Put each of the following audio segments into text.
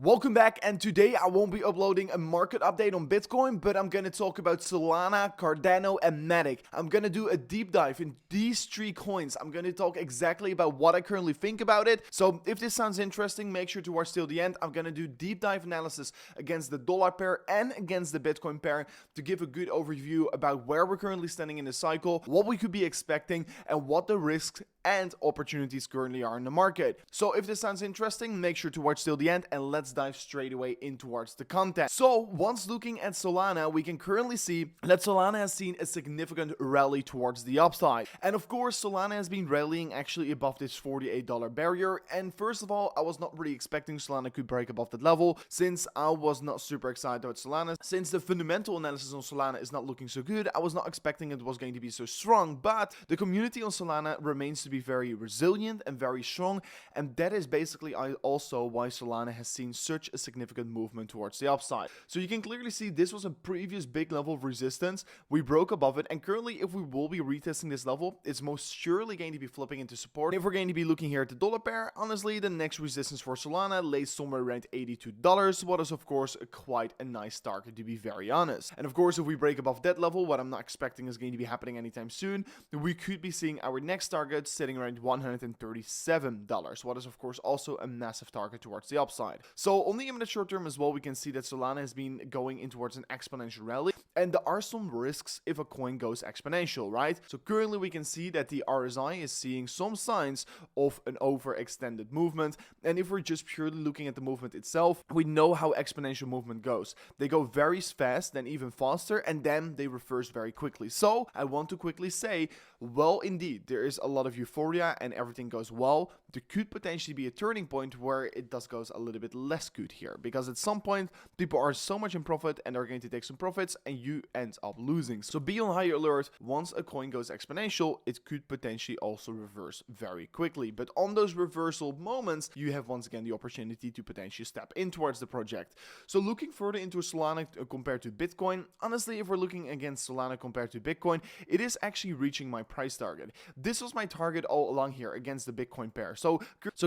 Welcome back, and today I won't be uploading a market update on Bitcoin, but I'm gonna talk about Solana, Cardano, and MATIC. I'm gonna do a deep dive in these three coins. I'm gonna talk exactly about what I currently think about it. So if this sounds interesting, make sure to watch till the end. I'm gonna do deep dive analysis against the dollar pair and against the Bitcoin pair to give a good overview about where we're currently standing in the cycle, what we could be expecting, and what the risks and opportunities currently are in the market. So if this sounds interesting, make sure to watch till the end, and let's dive straight away in towards the content. So once looking at Solana, we can currently see that Solana has seen a significant rally towards the upside. And of course, Solana has been rallying actually above this $48 barrier. And first of all, I was not really expecting Solana could break above that level, since I was not super excited about Solana. Since the fundamental analysis on Solana is not looking so good, I was not expecting it was going to be so strong. But the community on Solana remains to be very resilient and very strong, and that is basically also why Solana has seen such a significant movement towards the upside. So you can clearly see this was a previous big level of resistance. We broke above it, and currently if we will be retesting this level, it's most surely going to be flipping into support. If we're going to be looking here at the dollar pair, honestly the next resistance for Solana lays somewhere around $82, what is of course quite a nice target, to be very honest. And of course, if we break above that level, what I'm not expecting is going to be happening anytime soon, we could be seeing our next target sitting around $137, what is of course also a massive target towards the upside. So on the imminent short term as well, we can see that Solana has been going in towards an exponential rally, and there are some risks if a coin goes exponential, right? So currently we can see that the RSI is seeing some signs of an overextended movement, and if we're just purely looking at the movement itself, we know how exponential movement goes. They go very fast, then even faster, and then they reverse very quickly. So I want to quickly say, well, indeed, there is a lot of euphoria and everything goes well. There could potentially be a turning point where it goes a little bit less good here, because at some point people are so much in profit and are going to take some profits and you end up losing. So be on high alert. Once a coin goes exponential, it could potentially also reverse very quickly, but on those reversal moments you have once again the opportunity to potentially step in towards the project. So looking further into Solana compared to Bitcoin, honestly, if we're looking against Solana compared to Bitcoin, it is actually reaching my price target. This was my target all along here against the Bitcoin pair. So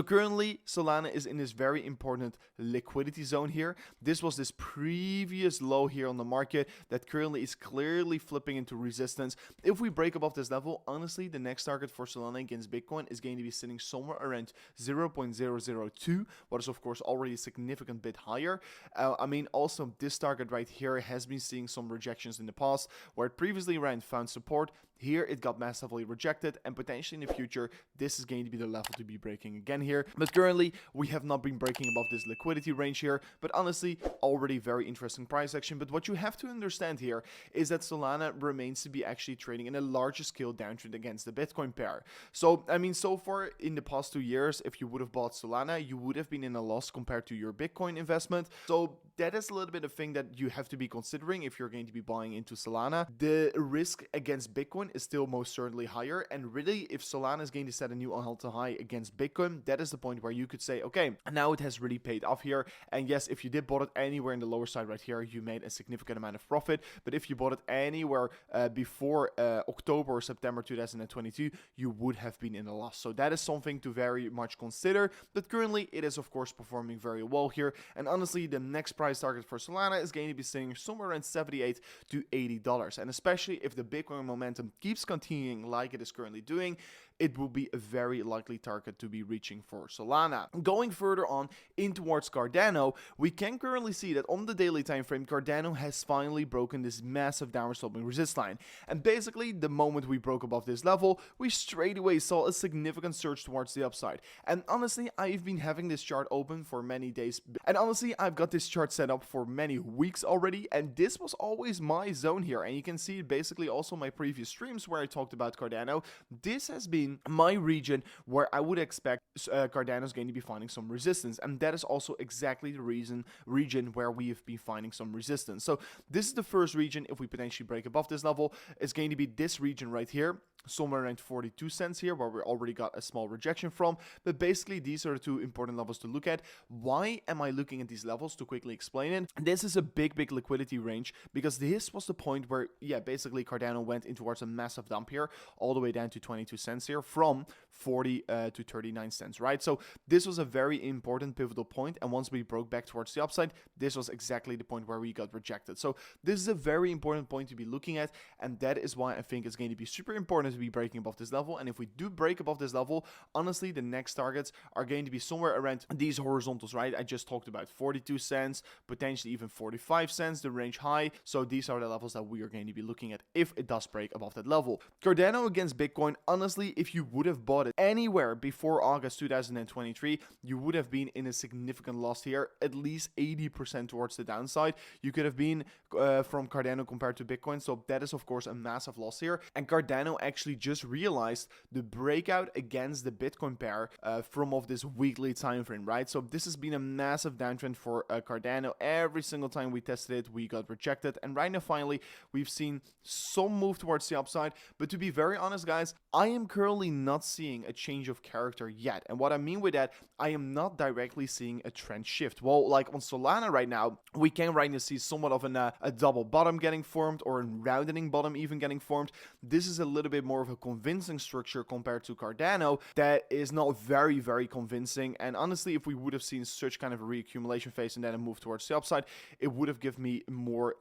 currently Solana is in this very important liquidity zone here. This was this previous low here on the market that currently is clearly flipping into resistance. If we break above this level, honestly, the next target for Solana against Bitcoin is going to be sitting somewhere around 0.002, what is of course already a significant bit higher. I mean, also this target right here has been seeing some rejections in the past, where it previously found support. Here it got massively rejected, and potentially in the future this is going to be the level to be breaking again here. But currently we have not been breaking above this liquidity range here, but honestly already very interesting price action. But what you have to understand here is that Solana remains to be actually trading in a larger scale downtrend against the Bitcoin pair. So I mean, so far in the past 2 years, if you would have bought Solana, you would have been in a loss compared to your Bitcoin investment. So that is a little bit of thing that you have to be considering if you're going to be buying into Solana. The risk against Bitcoin is still most certainly higher, and really if Solana is going to set a new all-time high against Bitcoin, that is the point where you could say, okay, now it has really paid off here. And yes, if you did bought it anywhere in the lower side right here, you made a significant amount of profit. But if you bought it anywhere before October or September 2022, you would have been in a loss. So that is something to very much consider. But currently it is of course performing very well here, and honestly the next price target for Solana is going to be sitting somewhere around $78 to $80, and especially if the Bitcoin momentum keeps continuing like it is currently doing, it will be a very likely target to be reaching for Solana. Going further on in towards Cardano, we can currently see that on the daily time frame, Cardano has finally broken this massive downward sloping resist line. And basically, the moment we broke above this level, we straight away saw a significant surge towards the upside. And honestly, I've been having this chart open for many days. And honestly, I've got this chart set up for many weeks already, and this was always my zone here. And you can see basically also my previous streams where I talked about Cardano. This has been my region where I would expect Cardano is going to be finding some resistance, and that is also exactly the region where we have been finding some resistance. So this is the first region. If we potentially break above this level, it's going to be this region right here, somewhere around 42 cents here, where we already got a small rejection from. But basically these are the two important levels to look at. Why am I looking at these levels? To quickly explain it, this is a big liquidity range, because this was the point where, yeah, basically Cardano went in towards a massive dump here, all the way down to 22 cents here. here from 40 to 39 cents, right? So this was a very important pivotal point, and once we broke back towards the upside, this was exactly the point where we got rejected. So this is a very important point to be looking at, and that is why I think it's going to be super important to be breaking above this level. And if we do break above this level, honestly, the next targets are going to be somewhere around these horizontals, right? I just talked about 42 cents, potentially even 45 cents, the range high. So these are the levels that we are going to be looking at if it does break above that level. Cardano against Bitcoin, honestly, if you would have bought it anywhere before August 2023, you would have been in a significant loss here, at least 80% towards the downside. You could have been from Cardano compared to Bitcoin. So that is, of course, a massive loss here. And Cardano actually just realized the breakout against the Bitcoin pair from of this weekly time frame, right? So this has been a massive downtrend for Cardano. Every single time we tested it, we got rejected. And right now, finally, we've seen some move towards the upside. But to be very honest, guys, I am currently not seeing a change of character yet. And what I mean with that, I am not directly seeing a trend shift. Well, like on Solana right now, we can right now see somewhat of a double bottom getting formed, or a rounding bottom even getting formed. This is a little bit more of a convincing structure compared to Cardano that is not very, very convincing. And honestly, if we would have seen such kind of a reaccumulation phase and then a move towards the upside, it would have given me more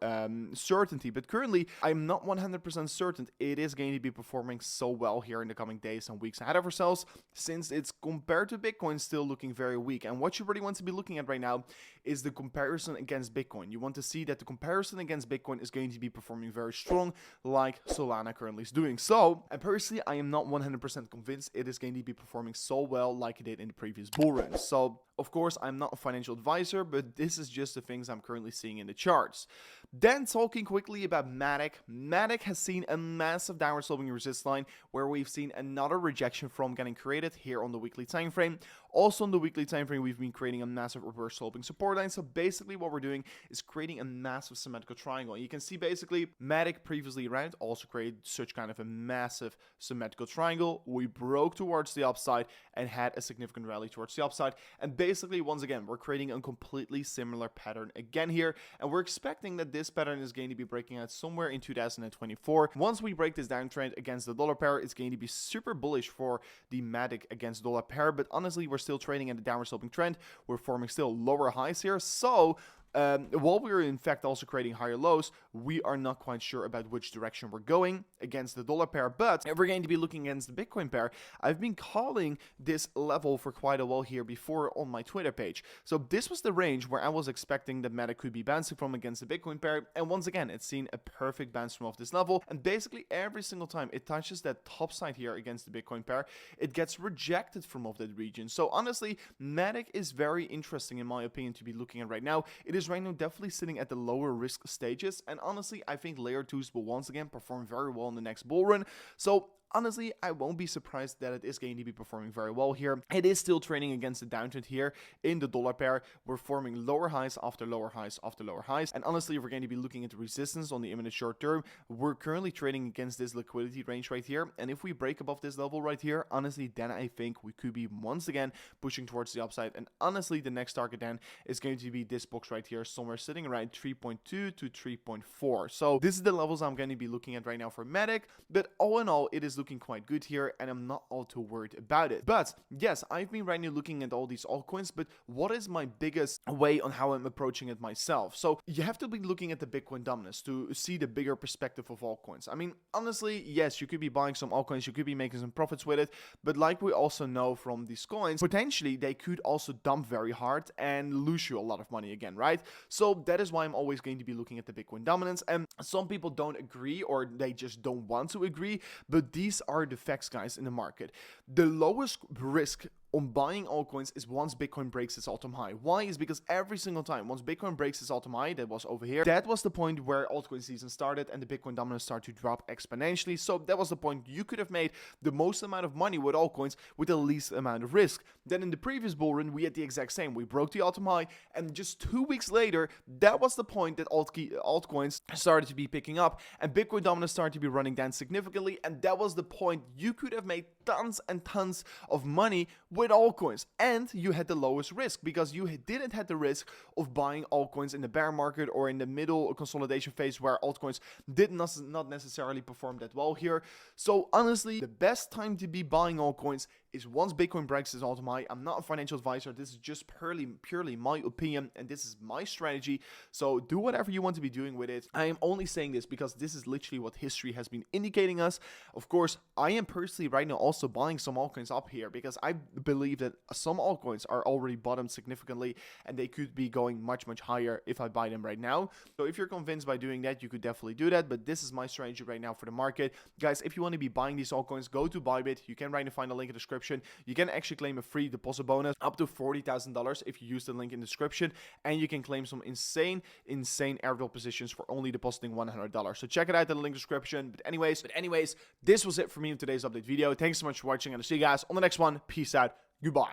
certainty. But currently, I'm not 100% certain it is going to be performing so well here in the coming days and weeks ahead of ourselves, since it's compared to Bitcoin still looking very weak. And what you really want to be looking at right now is the comparison against Bitcoin. You want to see that the comparison against Bitcoin is going to be performing very strong, like Solana currently is doing. So, and personally, I am not 100% convinced it is going to be performing so well like it did in the previous bull run. So, of course, I'm not a financial advisor, but this is just the things I'm currently seeing in the charts. Then talking quickly about MATIC. MATIC has seen a massive downward sloping resist line where we've seen another rejection from getting created here on the weekly time frame. Also on the weekly time frame, we've been creating a massive reverse sloping support line. So basically what we're doing is creating a massive symmetrical triangle. You can see basically MATIC previously around also created such kind of a massive symmetrical triangle. We broke towards the upside and had a significant rally towards the upside. And basically, once again, we're creating a completely similar pattern again here. And we're expecting that this pattern is going to be breaking out somewhere in 2024. Once we break this downtrend against the dollar pair, it's going to be super bullish for the MATIC against dollar pair. But honestly, we're still trading in the downward sloping trend. We're forming still lower highs here. So while we're in fact also creating higher lows, we are not quite sure about which direction we're going against the dollar pair. But if we're going to be looking against the Bitcoin pair, I've been calling this level for quite a while here before on my Twitter page. So this was the range where I was expecting that MATIC could be bouncing from against the Bitcoin pair. And once again, it's seen a perfect bounce from off this level. And basically every single time it touches that top side here against the Bitcoin pair, it gets rejected from off that region. So honestly, MATIC is very interesting in my opinion to be looking at right now. It is right now definitely sitting at the lower risk stages, and honestly I think layer 2s will once again perform very well in the next bull run. So honestly, I won't be surprised that it is going to be performing very well here. It is still trading against the downtrend here in the dollar pair. We're forming lower highs after lower highs after lower highs. And honestly, if we're going to be looking at the resistance on the imminent short term, we're currently trading against this liquidity range right here. And if we break above this level right here, honestly, then I think we could be once again pushing towards the upside. And honestly, the next target then is going to be this box right here, somewhere sitting around 3.2 to 3.4. So this is the levels I'm going to be looking at right now for MATIC. But all in all, it is looking quite good here, and I'm not all too worried about it. But yes, I've been right now looking at all these altcoins, but what is my biggest way on how I'm approaching it myself? So you have to be looking at the Bitcoin dominance to see the bigger perspective of altcoins. I mean, honestly, yes, you could be buying some altcoins, you could be making some profits with it, but like we also know from these coins, potentially they could also dump very hard and lose you a lot of money again, right? So that is why I'm always going to be looking at the Bitcoin dominance. And some people don't agree, or they just don't want to agree, but these are the facts, guys, in the market. The lowest risk on buying altcoins is once Bitcoin breaks its all-time high. Why? Is because every single time once Bitcoin breaks its all-time high, that was over here, that was the point where altcoin season started and the Bitcoin dominance started to drop exponentially. So that was the point you could have made the most amount of money with altcoins with the least amount of risk. Then in the previous bull run, we had the exact same. We broke the all-time high, and just 2 weeks later, that was the point that altcoins started to be picking up and Bitcoin dominance started to be running down significantly. And that was the point you could have made tons and tons of money with with altcoins, and you had the lowest risk because you didn't have the risk of buying altcoins in the bear market or in the middle consolidation phase where altcoins did not necessarily perform that well here. So honestly, the best time to be buying altcoins is once Bitcoin breaks this all-time high. I'm not a financial advisor. This is just purely my opinion, and this is my strategy. So do whatever you want to be doing with it. I am only saying this because this is literally what history has been indicating us. Of course, I am personally right now also buying some altcoins up here because I believe that some altcoins are already bottomed significantly and they could be going much higher if I buy them right now. So if you're convinced by doing that, you could definitely do that. But this is my strategy right now for the market. Guys, if you want to be buying these altcoins, go to BYBIT. You can right now find a link in the description. You can actually claim a free deposit bonus up to $40,000 if you use the link in the description, and you can claim some insane airdrop positions for only depositing $100. So check it out in the link description. But anyways, this was it for me in today's update video. Thanks so much for watching, and I'll see you guys on the next one. Peace out. Goodbye.